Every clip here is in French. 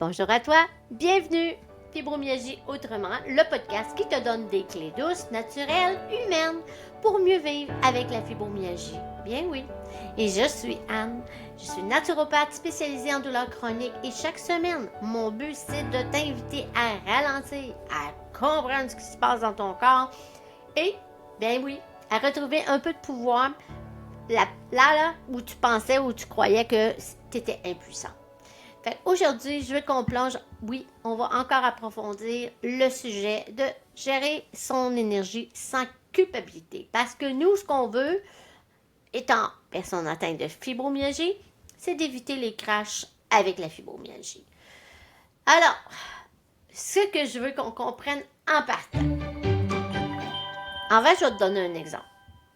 Bonjour à toi, bienvenue! Fibromyalgie autrement, le podcast qui te donne des clés douces, naturelles, humaines pour mieux vivre avec la fibromyalgie. Bien oui. Et je suis Anne, je suis naturopathe spécialisée en douleurs chroniques et chaque semaine, mon but c'est de t'inviter à ralentir, à comprendre ce qui se passe dans ton corps et, bien oui, à retrouver un peu de pouvoir là où tu pensais, où tu croyais que tu étais impuissant. Fait aujourd'hui, je veux qu'on plonge, oui, on va encore approfondir le sujet de gérer son énergie sans culpabilité. Parce que nous, ce qu'on veut, étant personne atteinte de fibromyalgie, c'est d'éviter les crashs avec la fibromyalgie. Alors, ce que je veux qu'on comprenne en partant. En fait, je vais te donner un exemple.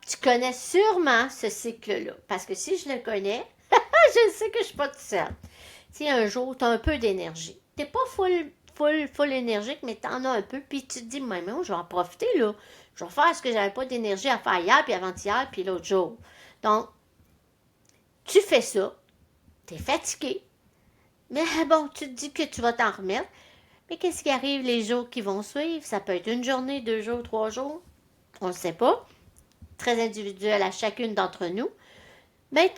Tu connais sûrement ce cycle-là, parce que si je le connais, je sais que je ne suis pas toute seule. Si un jour, tu as un peu d'énergie, tu n'es pas full énergique, mais tu en as un peu, puis tu te dis, mais je vais en profiter, là. Je vais faire ce que j'avais pas d'énergie à faire hier, puis avant-hier, puis l'autre jour. Donc, tu fais ça, tu es fatigué, mais bon, tu te dis que tu vas t'en remettre. Mais qu'est-ce qui arrive les jours qui vont suivre? Ça peut être une journée, 2 jours, 3 jours, on ne sait pas. Très individuel à chacune d'entre nous. Mais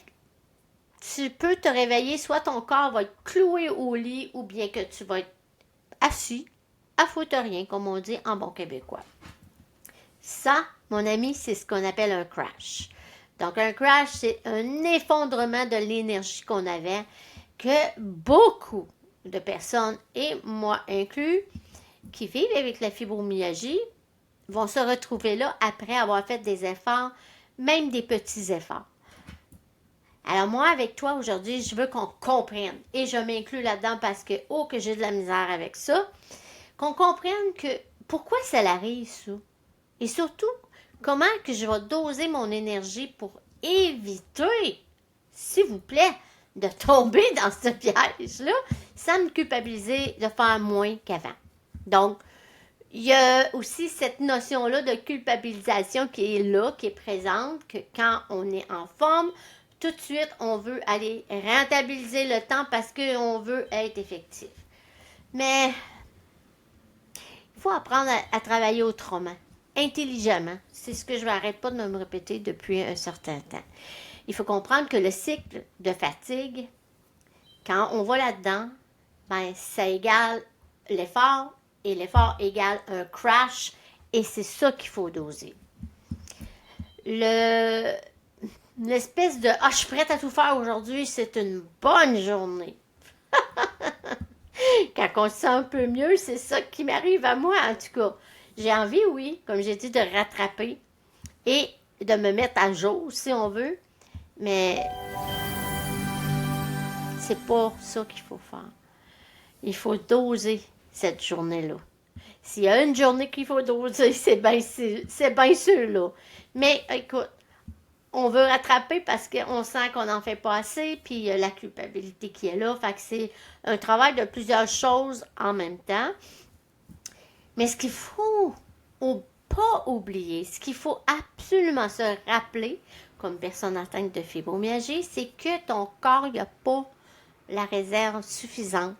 tu peux te réveiller, soit ton corps va être cloué au lit, ou bien que tu vas être assis, à foutre rien, comme on dit en bon québécois. Ça, mon ami, c'est ce qu'on appelle un crash. Donc, un crash, c'est un effondrement de l'énergie qu'on avait, que beaucoup de personnes, et moi inclus, qui vivent avec la fibromyalgie, vont se retrouver là après avoir fait des efforts, même des petits efforts. Alors moi, avec toi aujourd'hui, je veux qu'on comprenne, et je m'inclus là-dedans parce que, que j'ai de la misère avec ça, qu'on comprenne que pourquoi ça arrive, ça. Et surtout, comment que je vais doser mon énergie pour éviter, s'il vous plaît, de tomber dans ce piège-là, sans me culpabiliser de faire moins qu'avant. Donc, il y a aussi cette notion-là de culpabilisation qui est là, qui est présente, que quand on est en forme, tout de suite, on veut aller rentabiliser le temps parce qu'on veut être effectif. Mais il faut apprendre à travailler autrement, intelligemment. C'est ce que je vais arrêter pas de me répéter depuis un certain temps. Il faut comprendre que le cycle de fatigue, quand on va là-dedans, ben, ça égale l'effort et l'effort égale un crash et c'est ça qu'il faut doser. L'espèce de « Ah, je suis prête à tout faire aujourd'hui, c'est une bonne journée ». Quand on se sent un peu mieux, c'est ça qui m'arrive à moi, en tout cas. J'ai envie, oui, comme j'ai dit, de rattraper et de me mettre à jour, si on veut, mais c'est pas ça qu'il faut faire. Il faut doser cette journée-là. S'il y a une journée qu'il faut doser, c'est bien sûr-là. Mais écoute, on veut rattraper parce qu'on sent qu'on n'en fait pas assez, puis il y a la culpabilité qui est là. Fait que c'est un travail de plusieurs choses en même temps. Mais ce qu'il faut pas oublier, ce qu'il faut absolument se rappeler, comme personne atteinte de fibromyalgie, c'est que ton corps n'a pas la réserve suffisante.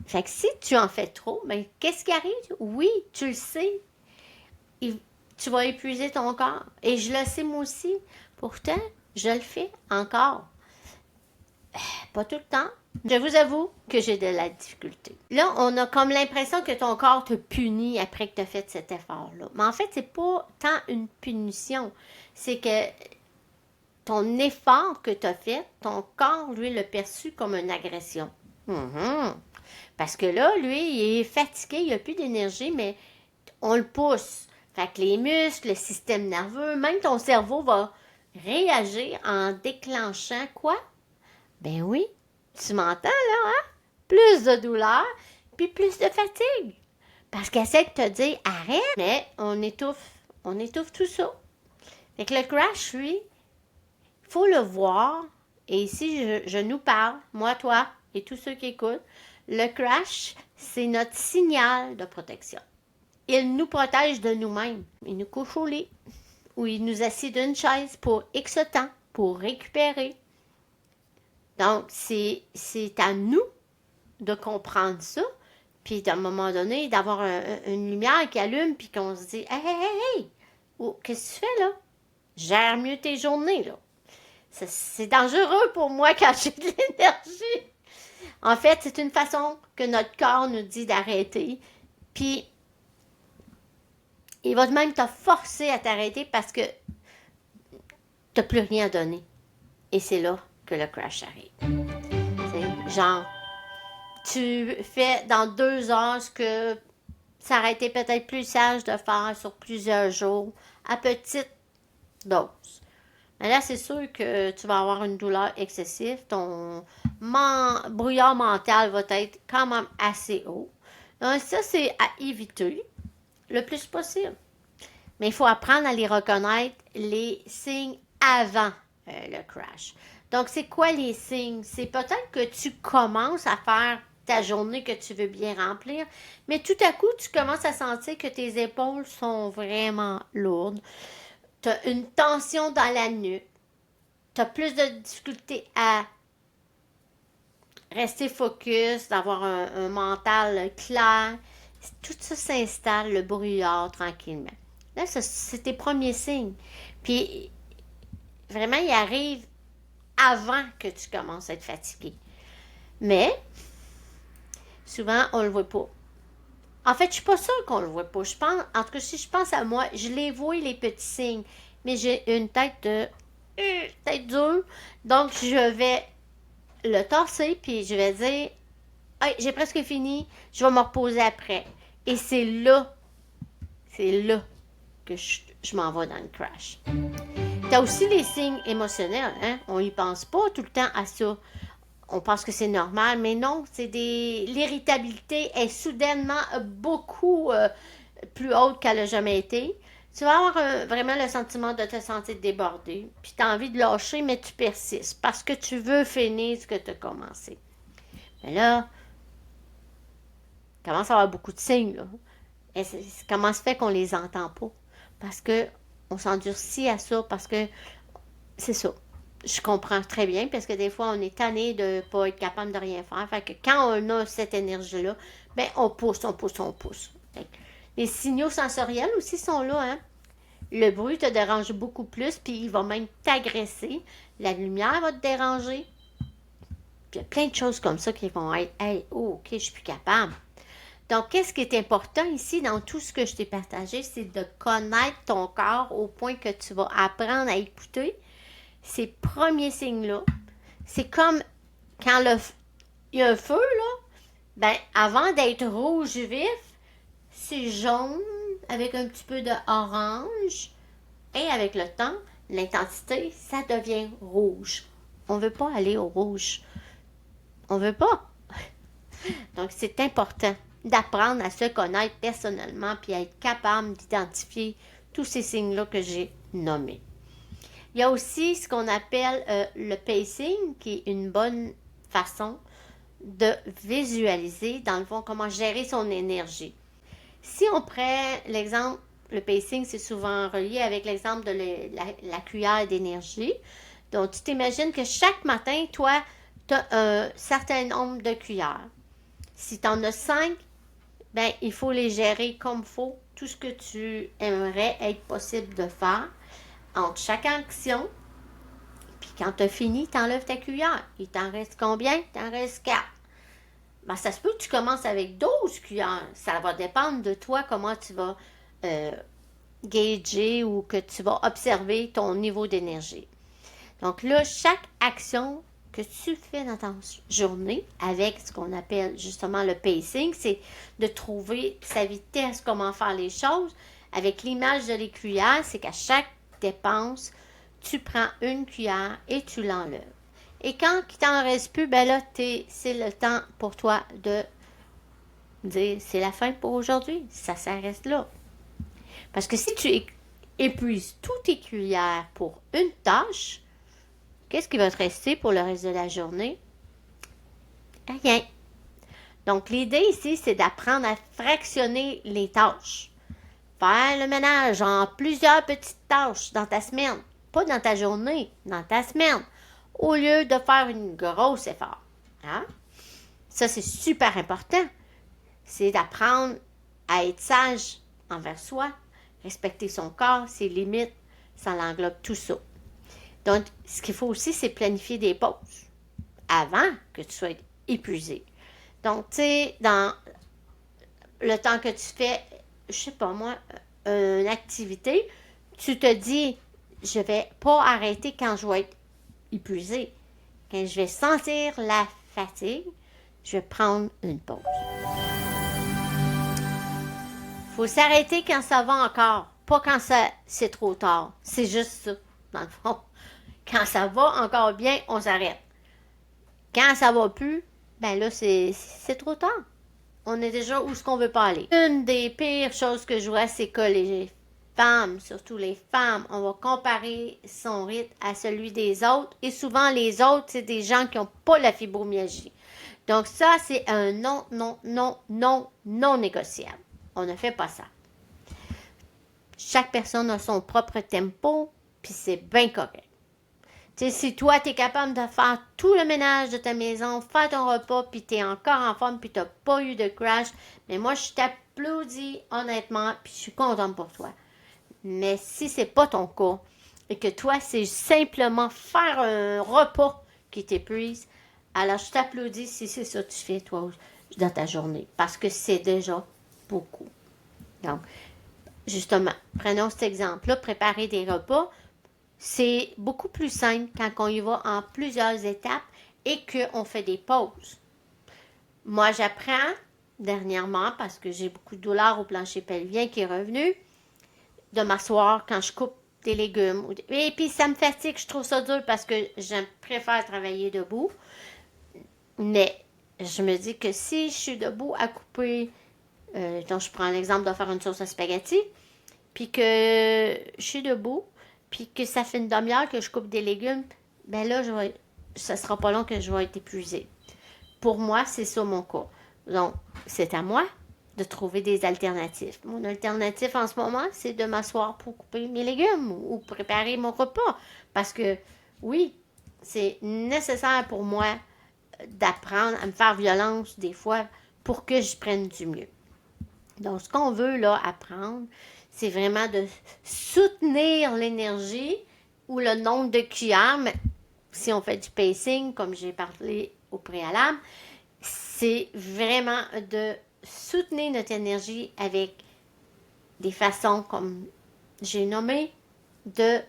Fait que si tu en fais trop, ben qu'est-ce qui arrive? Oui, tu le sais. Tu vas épuiser ton corps. Et je le sais moi aussi. Pourtant, je le fais encore. Pas tout le temps. Je vous avoue que j'ai de la difficulté. Là, on a comme l'impression que ton corps te punit après que tu as fait cet effort-là. Mais en fait, c'est pas tant une punition. C'est que ton effort que tu as fait, ton corps, lui, l'a perçu comme une agression. Parce que là, lui, il est fatigué, il n'a plus d'énergie, mais on le pousse. Fait que les muscles, le système nerveux, même ton cerveau va réagir en déclenchant quoi? Ben oui, tu m'entends là, hein? Plus de douleur, puis plus de fatigue. Parce qu'elle essaie de te dire, arrête, mais on étouffe tout ça. Fait que le crash, lui, il faut le voir, et ici, je nous parle, moi, toi, et tous ceux qui écoutent, le crash, c'est notre signal de protection. Il nous protège de nous-mêmes. Il nous couche au lit, ou il nous assied d'une chaise pour X temps, pour récupérer. Donc, c'est à nous de comprendre ça, puis à un moment donné, d'avoir une lumière qui allume, puis qu'on se dit « Hey, hey, hey, hey! Oh, qu'est-ce que tu fais, là? Gère mieux tes journées, là. » C'est dangereux pour moi quand j'ai de l'énergie. En fait, c'est une façon que notre corps nous dit d'arrêter, puis il va même te forcer à t'arrêter parce que tu n'as plus rien à donner. Et c'est là que le crash arrive. C'est genre, tu fais dans 2 heures ce que ça aurait été peut-être plus sage de faire sur plusieurs jours, à petite dose. Mais là, c'est sûr que tu vas avoir une douleur excessive. Ton brouillard mental va être quand même assez haut. Donc, ça, c'est à éviter le plus possible. Mais il faut apprendre à les reconnaître, les signes avant le crash. Donc, c'est quoi les signes? C'est peut-être que tu commences à faire ta journée que tu veux bien remplir, mais tout à coup, tu commences à sentir que tes épaules sont vraiment lourdes. Tu as une tension dans la nuque. Tu as plus de difficulté à rester focus, d'avoir un mental clair. Tout ça s'installe, le brouillard, tranquillement. Là, c'est tes premiers signes. Puis, vraiment, il arrive avant que tu commences à être fatigué. Mais, souvent, on le voit pas. En fait, je suis pas sûre qu'on le voit pas. Je pense, en tout cas, si je pense à moi, je les vois, les petits signes. Mais j'ai une tête dure. Donc, je vais le tasser, puis je vais dire, hey, j'ai presque fini, je vais me reposer après. Et c'est là que je m'en vais dans le crash. T'as aussi les signes émotionnels, hein? On y pense pas tout le temps à ça. On pense que c'est normal, mais non, l'irritabilité est soudainement beaucoup plus haute qu'elle n'a jamais été. Tu vas avoir vraiment le sentiment de te sentir débordé, puis tu as envie de lâcher, mais tu persistes parce que tu veux finir ce que tu as commencé. Mais là, il commence à avoir beaucoup de signes, là. Et comment se fait qu'on les entend pas? Parce que on s'endurcit à ça, parce que c'est ça. Je comprends très bien, parce que des fois, on est tanné de ne pas être capable de rien faire. Fait que quand on a cette énergie-là, ben on pousse, on pousse, on pousse. Les signaux sensoriels aussi sont là, hein? Le bruit te dérange beaucoup plus, puis il va même t'agresser. La lumière va te déranger. Puis il y a plein de choses comme ça qui vont être « Hey, oh, OK, je suis plus capable. » Donc, qu'est-ce qui est important ici dans tout ce que je t'ai partagé, c'est de connaître ton corps au point que tu vas apprendre à écouter ces premiers signes-là. C'est comme quand il y a un feu, là, ben, avant d'être rouge vif, c'est jaune avec un petit peu d'orange. Et avec le temps, l'intensité, ça devient rouge. On ne veut pas aller au rouge. On ne veut pas. Donc, c'est important d'apprendre à se connaître personnellement puis à être capable d'identifier tous ces signes-là que j'ai nommés. Il y a aussi ce qu'on appelle le pacing, qui est une bonne façon de visualiser, dans le fond, comment gérer son énergie. Si on prend l'exemple, le pacing, c'est souvent relié avec l'exemple de la cuillère d'énergie. Donc, tu t'imagines que chaque matin, toi, tu as un certain nombre de cuillères. Si tu en as 5, ben, il faut les gérer comme il faut, tout ce que tu aimerais être possible de faire entre chaque action. Puis quand tu as fini, tu enlèves ta cuillère. Il t'en reste combien? Il t'en reste 4. Ben, ça se peut que tu commences avec 12 cuillères. Ça va dépendre de toi, comment tu vas gager ou que tu vas observer ton niveau d'énergie. Donc là, chaque action que tu fais dans ta journée avec ce qu'on appelle justement le pacing, c'est de trouver sa vitesse, comment faire les choses. Avec l'image de les cuillères, c'est qu'à chaque dépense, tu prends une cuillère et tu l'enlèves. Et quand il t'en reste plus, ben là, c'est le temps pour toi de dire c'est la fin pour aujourd'hui. Ça s'arrête là. Parce que si tu épuises toutes tes cuillères pour une tâche, qu'est-ce qui va te rester pour le reste de la journée? Rien. Donc, l'idée ici, c'est d'apprendre à fractionner les tâches. Faire le ménage en plusieurs petites tâches dans ta semaine. Pas dans ta journée, dans ta semaine. Au lieu de faire une grosse effort. Hein? Ça, c'est super important. C'est d'apprendre à être sage envers soi, respecter son corps, ses limites, ça l'englobe tout ça. Donc, ce qu'il faut aussi, c'est planifier des pauses avant que tu sois épuisé. Donc, tu sais, dans le temps que tu fais, je sais pas moi, une activité, tu te dis, je vais pas arrêter quand je vais être épuisé. Quand je vais sentir la fatigue, je vais prendre une pause. Faut s'arrêter quand ça va encore, pas quand c'est trop tard. C'est juste ça, dans le fond. Quand ça va encore bien, on s'arrête. Quand ça va plus, ben là, c'est trop tard. On est déjà où est-ce qu'on veut pas aller. Une des pires choses que je vois, c'est que les femmes, surtout les femmes, on va comparer son rythme à celui des autres. Et souvent, les autres, c'est des gens qui n'ont pas la fibromyalgie. Donc ça, c'est un non, non, non, non, non négociable. On ne fait pas ça. Chaque personne a son propre tempo, puis c'est bien correct. Tu sais, si toi, tu es capable de faire tout le ménage de ta maison, faire ton repas, puis tu es encore en forme, puis tu n'as pas eu de crash, mais moi, je t'applaudis honnêtement, puis je suis contente pour toi. Mais si c'est pas ton cas, et que toi, c'est simplement faire un repas qui t'épuise, alors je t'applaudis si c'est ça que tu fais, toi, dans ta journée, parce que c'est déjà beaucoup. Donc, justement, prenons cet exemple-là, préparer des repas, c'est beaucoup plus simple quand on y va en plusieurs étapes et qu'on fait des pauses. Moi, j'apprends dernièrement, parce que j'ai beaucoup de douleur au plancher pelvien qui est revenu, de m'asseoir quand je coupe des légumes. Et puis, ça me fatigue, je trouve ça dur parce que je préfère travailler debout. Mais je me dis que si je suis debout à couper, donc je prends l'exemple de faire une sauce à spaghetti, puis que je suis debout, puis que ça fait une demi-heure que je coupe des légumes, ben là, ça sera pas long que je vais être épuisée. Pour moi, c'est ça mon cas. Donc, c'est à moi de trouver des alternatives. Mon alternative en ce moment, c'est de m'asseoir pour couper mes légumes ou préparer mon repas. Parce que, oui, c'est nécessaire pour moi d'apprendre à me faire violence des fois pour que je prenne du mieux. Donc, ce qu'on veut là apprendre, c'est vraiment de soutenir l'énergie ou le nombre de cuillères. Mais si on fait du pacing, comme j'ai parlé au préalable, c'est vraiment de soutenir notre énergie avec des façons comme j'ai nommé, de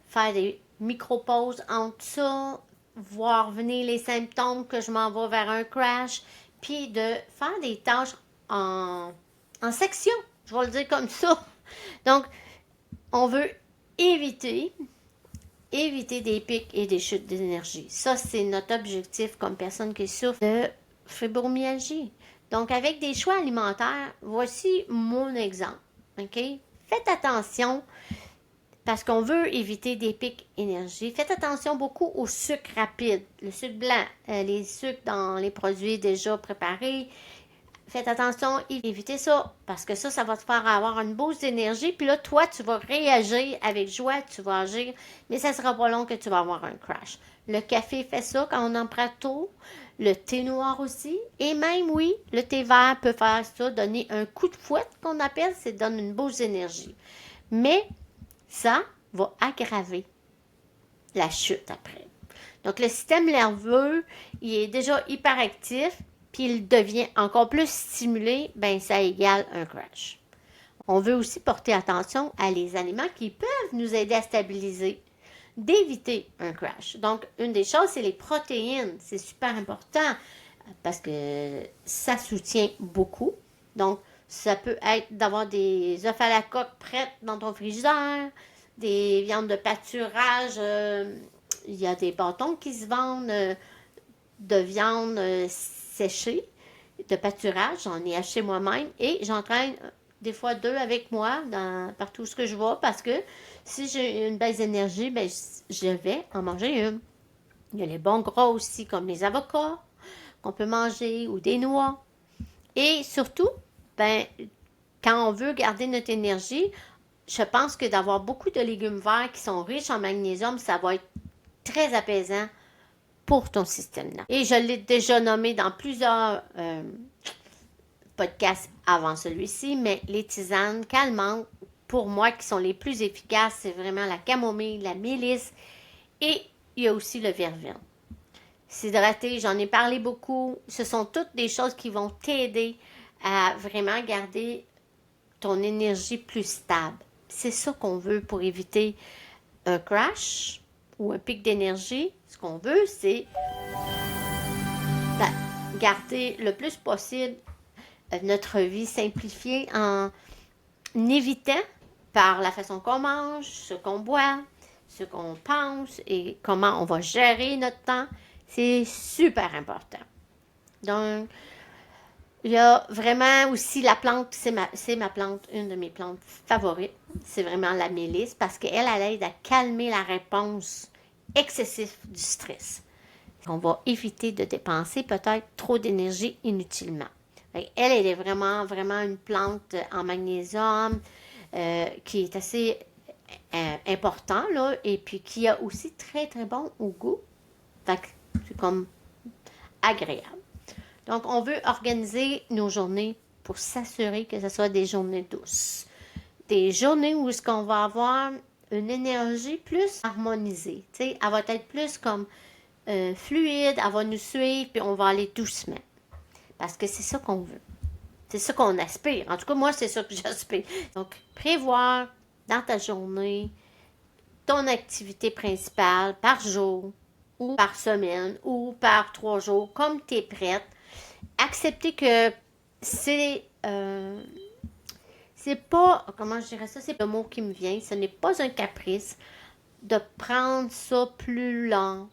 faire des micro-pauses entre ça, voir venir les symptômes que je m'en vais vers un crash, puis de faire des tâches en section, je vais le dire comme ça. Donc, on veut éviter des pics et des chutes d'énergie. Ça, c'est notre objectif comme personne qui souffre de fibromyalgie. Donc, avec des choix alimentaires, voici mon exemple. OK? Faites attention parce qu'on veut éviter des pics d'énergie. Faites attention beaucoup au sucre rapide, le sucre blanc, les sucres dans les produits déjà préparés. Faites attention, évitez ça, parce que ça va te faire avoir une boost d'énergie, puis là, toi, tu vas réagir avec joie, tu vas agir, mais ça sera pas long que tu vas avoir un crash. Le café fait ça quand on en prend tôt, le thé noir aussi, et même, oui, le thé vert peut faire ça, donner un coup de fouette qu'on appelle, c'est donner une boost d'énergie. Mais ça va aggraver la chute après. Donc, le système nerveux, il est déjà hyperactif, puis il devient encore plus stimulé, ben ça égale un crash. On veut aussi porter attention à les aliments qui peuvent nous aider à stabiliser, d'éviter un crash. Donc, une des choses, c'est les protéines. C'est super important parce que ça soutient beaucoup. Donc, ça peut être d'avoir des œufs à la coque prêtes dans ton frigidaire, des viandes de pâturage. Il y a des bâtons qui se vendent de viande séchée, de pâturage. J'en ai acheté moi-même et j'entraîne des fois 2 avec moi partout où je vais parce que si j'ai une baisse d'énergie, ben, je vais en manger une. Il y a les bons gras aussi, comme les avocats qu'on peut manger ou des noix. Et surtout, ben, quand on veut garder notre énergie, je pense que d'avoir beaucoup de légumes verts qui sont riches en magnésium, ça va être très apaisant pour ton système nerveux. Et je l'ai déjà nommé dans plusieurs podcasts avant celui-ci, mais les tisanes calmantes, pour moi, qui sont les plus efficaces, c'est vraiment la camomille, la mélisse et il y a aussi le verveine. S'hydrater, j'en ai parlé beaucoup. Ce sont toutes des choses qui vont t'aider à vraiment garder ton énergie plus stable. C'est ça qu'on veut pour éviter un crash ou un pic d'énergie. Ce qu'on veut, c'est garder le plus possible notre vie simplifiée en évitant par la façon qu'on mange, ce qu'on boit, ce qu'on pense et comment on va gérer notre temps. C'est super important. Donc, il y a vraiment aussi la plante, c'est ma plante, une de mes plantes favorites. C'est vraiment la mélisse parce qu'elle aide à calmer la réponse excessive du stress. On va éviter de dépenser peut-être trop d'énergie inutilement. Elle est vraiment, vraiment une plante en magnésium qui est assez important, là, et puis qui a aussi très, très bon au goût. Fait que c'est comme agréable. Donc, on veut organiser nos journées pour s'assurer que ce soit des journées douces. Des journées où est-ce qu'on va avoir une énergie plus harmonisée. Tu sais, elle va être plus comme fluide, elle va nous suivre, puis on va aller doucement. Parce que c'est ça qu'on veut. C'est ça qu'on aspire. En tout cas, moi, c'est ça que j'aspire. Donc, prévoir dans ta journée ton activité principale par jour, ou par semaine, ou par 3 jours, comme tu es prête. Accepter que c'est pas, comment je dirais ça, c'est le mot qui me vient, ce n'est pas un caprice de prendre ça plus lent,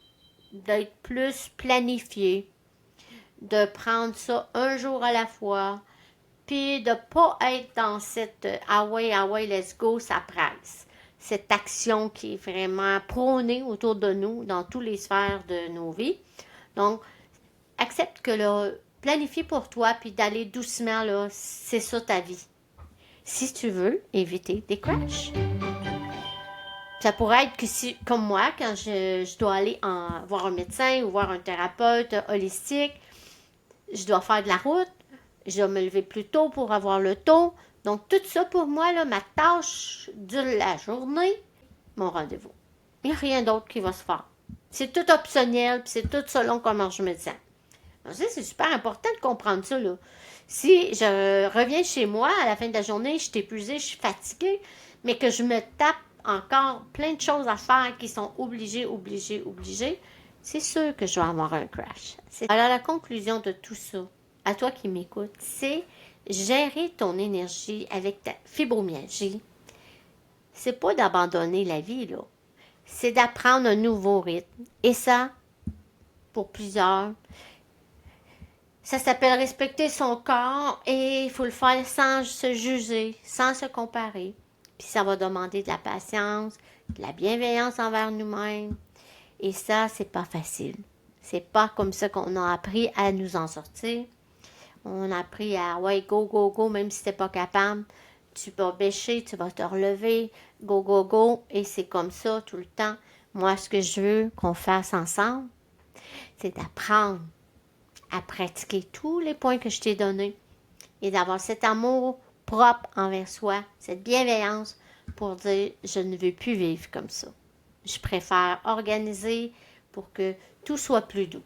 d'être plus planifié, de prendre ça un jour à la fois, puis de ne pas être dans cette ah ouais, let's go, ça presse. Cette action qui est vraiment prônée autour de nous, dans toutes les sphères de nos vies. Donc, accepte que là, planifier pour toi, puis d'aller doucement, là, c'est ça ta vie. Si tu veux éviter des crashs. Ça pourrait être que si, comme moi, quand je dois aller voir un médecin ou voir un thérapeute holistique, je dois faire de la route, je dois me lever plus tôt pour avoir le taux. Donc, tout ça pour moi, là, ma tâche de la journée, mon rendez-vous. Il n'y a rien d'autre qui va se faire. C'est tout optionnel, puis c'est tout selon comment je me sens. Donc, c'est super important de comprendre ça, là. Si je reviens chez moi à la fin de la journée, je suis épuisée, je suis fatiguée, mais que je me tape encore plein de choses à faire qui sont obligées, c'est sûr que je vais avoir un crash. Alors, la conclusion de tout ça, à toi qui m'écoutes, c'est gérer ton énergie avec ta fibromyalgie. C'est pas d'abandonner la vie, là. C'est d'apprendre un nouveau rythme. Et ça, pour plusieurs, ça s'appelle respecter son corps et il faut le faire sans se juger, sans se comparer. Puis ça va demander de la patience, de la bienveillance envers nous-mêmes. Et ça, c'est pas facile. C'est pas comme ça qu'on a appris à nous en sortir. On a appris à, ouais, go, même si t'es pas capable. Tu vas bêcher, tu vas te relever, go, et c'est comme ça tout le temps. Moi, ce que je veux qu'on fasse ensemble, c'est d'apprendre à pratiquer tous les points que je t'ai donnés et d'avoir cet amour propre envers soi, cette bienveillance pour dire, je ne veux plus vivre comme ça. Je préfère organiser pour que tout soit plus doux.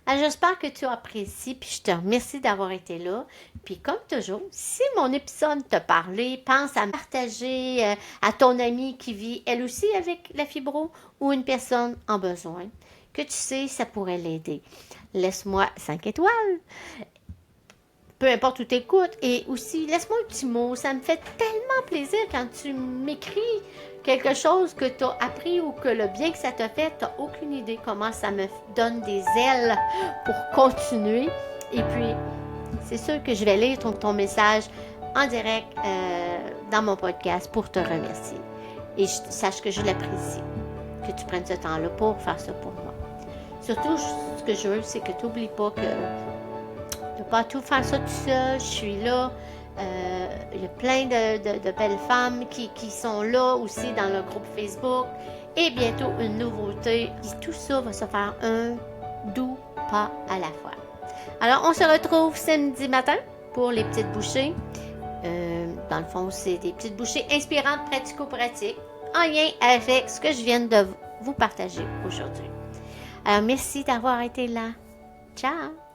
Alors, j'espère que tu apprécies, puis je te remercie d'avoir été là. Puis comme toujours, si mon épisode t'a parlé, pense à partager à ton amie qui vit elle aussi avec la fibro ou une personne en besoin, que tu sais, ça pourrait l'aider. Laisse-moi 5 étoiles, peu importe où tu écoutes, et aussi laisse-moi un petit mot. Ça me fait tellement plaisir quand tu m'écris quelque chose que tu as appris ou que le bien que ça t'a fait, tu n'as aucune idée comment ça me donne des ailes pour continuer. Et puis, c'est sûr que je vais lire ton message en direct dans mon podcast pour te remercier. Et sache que je l'apprécie, que tu prennes ce temps-là pour faire ça pour moi. Surtout, ce que je veux, c'est que tu n'oublies pas que de ne pas tout faire ça tout seul. Je suis là Il y a plein de belles femmes qui sont là aussi dans le groupe Facebook. Et bientôt une nouveauté. Et tout ça va se faire un doux pas à la fois. Alors, on se retrouve samedi matin pour les petites bouchées. Dans le fond, c'est des petites bouchées inspirantes, pratico-pratiques, en lien avec ce que je viens de vous partager aujourd'hui. Alors, merci d'avoir été là. Ciao!